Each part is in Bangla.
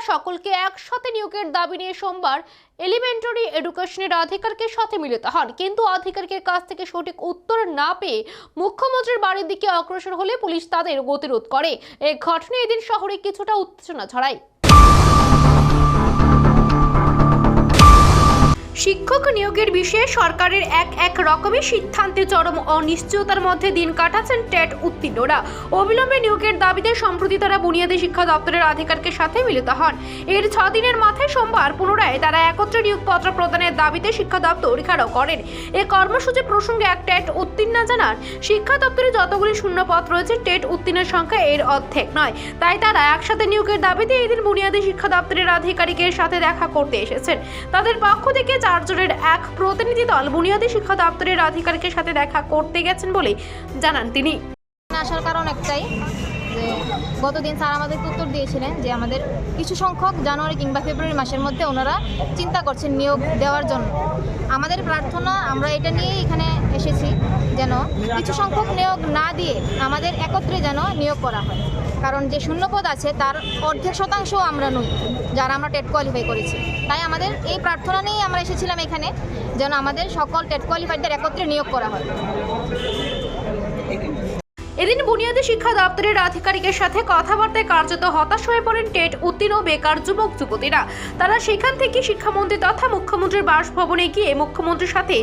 সকলকে একসাথে নিয়োগের দাবি নিয়ে সোমবার এলিমেন্টারি এডুকেশনের আধিকারিকের সাথে মিলিত হন, কিন্তু আধিকারিকের কাছ থেকে সঠিক উত্তর না পেয়ে মুখ্যমন্ত্রীর বাড়ির দিকে অগ্রসর হলে পুলিশ তাদের গতিরোধ করে। এই ঘটনায় এদিন শহরে কিছুটা উত্তেজনা ছড়ায়। শিক্ষক নিয়োগের বিষয়ে সরকারের এক রকমের সিদ্ধান্তে চরম অনিশ্চয়তার মধ্যে দিন কাটাচ্ছেন টেট উত্তীর্ণরা। অবিলম্বে নিয়োগের দাবিতে সম্প্রতি তারা বুনিয়াদী শিক্ষা দপ্তরের আধিকারিকের সাথে মিলিত হন। এর 6 দিনের মাথায় সোমবার পুনরায় তারা একত্রে নিয়োগপত্র প্রদানের দাবিতে শিক্ষা দপ্তর ঘেরাও করেন। এই কর্মসূচি প্রসঙ্গে এক টেট উত্তীর্ণ জানান, শিক্ষা দপ্তরে যতগুলি শূন্যপদ রয়েছে টেট উত্তীর্ণের সংখ্যা এর অর্ধেক নয়, তাই তারা একসাথে নিয়োগের দাবিতে এদিন বুনিয়াদী শিক্ষা দপ্তরের আধিকারিকের সাথে দেখা করতে এসেছেন। তাদের পক্ষ থেকে 4 জনের এক প্রতিনিধি দল বুনিয়াদী শিক্ষা দপ্তরের আধিকারিকের সাথে দেখা করতে গেছেন বলে জানান তিনি। আসার কারণ একটাই যে গতদিন স্যার আমাদেরকে উত্তর দিয়েছিলেন যে আমাদের কিছু সংখ্যক জানুয়ারি কিংবা ফেব্রুয়ারি মাসের মধ্যে ওনারা চিন্তা করছেন নিয়োগ দেওয়ার জন্য। আমাদের প্রার্থনা, আমরা এটা নিয়ে এখানে এসেছি যেন কিছু সংখ্যক নিয়োগ না দিয়ে আমাদের একত্রে যেন নিয়োগ করা হয়, কারণ যে শূন্যপদ আছে তার অর্ধেক শতাংশও আমরা নই যারা আমরা টেট কোয়ালিফাই করেছি। তাই আমাদের এই প্রার্থনা নিয়েই আমরা এসেছিলাম এখানে, যেন আমাদের সকল টেট কোয়ালিফাইডদের একত্রে নিয়োগ করা হয়। এদিন বুনিয়াদী শিক্ষা দপ্তরের আধিকারিকের সাথে কথাবার্তায় কার্যত হতাশ হয়ে পড়েন টেট উত্তীর্ণ বেকার যুবক যুবতীরা। তারা সেখান থেকে শিক্ষামন্ত্রী তথা মুখ্যমন্ত্রীর বাসভবনে গিয়ে মুখ্যমন্ত্রীর সাথে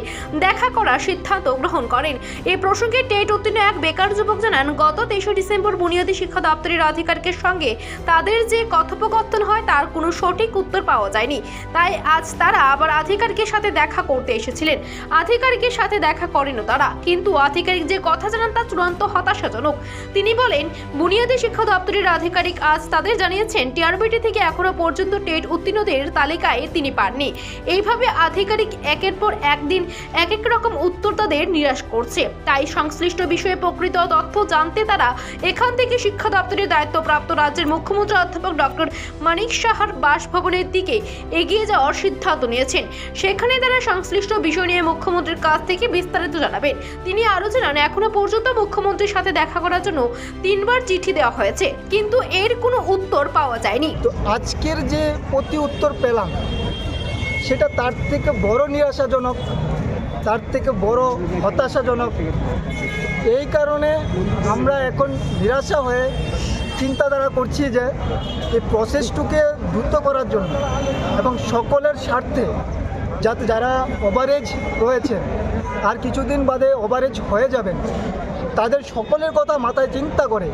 দেখা করার সিদ্ধান্ত গ্রহণ করেন। এই প্রসঙ্গে টেট উত্তীর্ণ এক বেকার যুবক জানান, গত 23 ডিসেম্বর বুনিয়াদী শিক্ষা দপ্তরের আধিকারিকের সঙ্গে তাদের যে কথোপকথন হয় তার কোনো সঠিক উত্তর পাওয়া যায়নি। তাই আজ তারা আবার আধিকারিকের সাথে দেখা করতে এসেছিলেন। আধিকারিকের সাথে দেখা করেনও তারা, কিন্তু আধিকারিক যে কথা জানান তা চূড়ান্ত হতাশাজনক। তিনি বলেন, বুনিয়াদী শিক্ষা দপ্তরের আধিকারিক আজ তাদের জানিয়েছেন টিআরবিটি থেকে এখনো পর্যন্ত টেট উত্তীর্ণদের তালিকায় তিনি পাননি। এইভাবে আধিকারিক একের পর একদিন এক এক রকম উত্তর তাদের নিরাশ করছে। তাই সংশ্লিষ্ট বিষয়ে প্রকৃত তথ্য জানতে তারা এখান থেকে শিক্ষা দপ্তরের দায়িত্বপ্রাপ্ত রাজ্যের মুখ্যমন্ত্রী অধ্যাপক ডক্টর মানিক সাহার বাসভবনের দিকে এগিয়ে যাওয়ার সিদ্ধান্ত নিয়েছেন। সেখানে তারা সংশ্লিষ্ট বিষয় নিয়ে মুখ্যমন্ত্রীর কাছ থেকে বিস্তারিত জানাবেন। তিনি আরও জানান, এখনো পর্যন্ত মুখ্যমন্ত্রীর সাথে দেখা করার জন্য 3 বার চিঠি দেওয়া হয়েছে, কিন্তু এর কোনো উত্তর পাওয়া যায়নি। তো আজকের যে প্রতি উত্তর পেলাম সেটা তার থেকে বড় নিরাশাজনক, তার থেকে বড় হতাশাজনক। এই কারণে আমরা এখন নিরাশা হয়ে চিন্তাধারা করছি যে এই প্রসেসটুকে দ্রুত করার জন্য এবং সকলের স্বার্থে, যাতে যারা ওভারেজ রয়েছে আর কিছুদিন বাদে ওভারেজ হয়ে যাবেন তাদের সকলের কথা মাথায় চিন্তা করে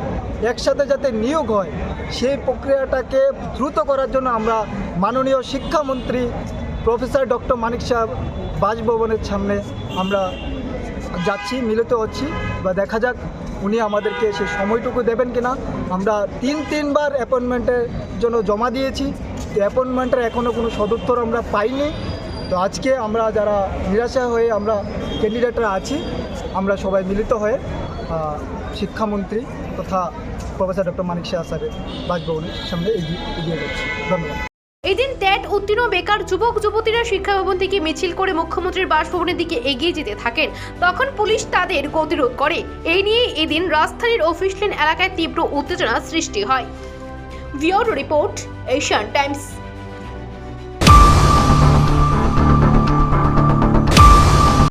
একসাথে যাতে নিয়োগ হয়, সেই প্রক্রিয়াটাকে দ্রুত করার জন্য আমরা মাননীয় শিক্ষামন্ত্রী প্রফেসর ডক্টর মানিক সাহেব বাসভবনের সামনে আমরা যাচ্ছি, মিলিত হচ্ছি, বা দেখা যাক উনি আমাদেরকে সেই সময়টুকু দেবেন কিনা। আমরা 3 বার অ্যাপয়েন্টমেন্টের জন্য জমা দিয়েছি, অ্যাপয়েন্টমেন্টের এখনও কোনো সদুত্তর আমরা পাইনি। তো আজকে আমরা যারা নিরাশা হয়ে আমরা ক্যান্ডিডেটরা আছি, আমরা সবাই মিলিত হয়ে শিক্ষামন্ত্রী তথা প্রফেসর ডক্টর মানিক শাহ স্যারের বাসভবনের সামনে এগিয়ে যাচ্ছি। ধন্যবাদ। এদিন টেট উত্তীর্ণ বেকার যুবক যুবতীরা শিক্ষা ভবন থেকে মিছিল করে মুখ্যমন্ত্রীর বাসভবনের দিকে এগিয়ে যেতে থাকেন। তখন পুলিশ তাদের গতিরোধ করে। এই নিয়ে এদিন রাজধানীর অফিস লেন এলাকায় তীব্র উত্তেজনা সৃষ্টি হয়। Bureau report, Asian Times.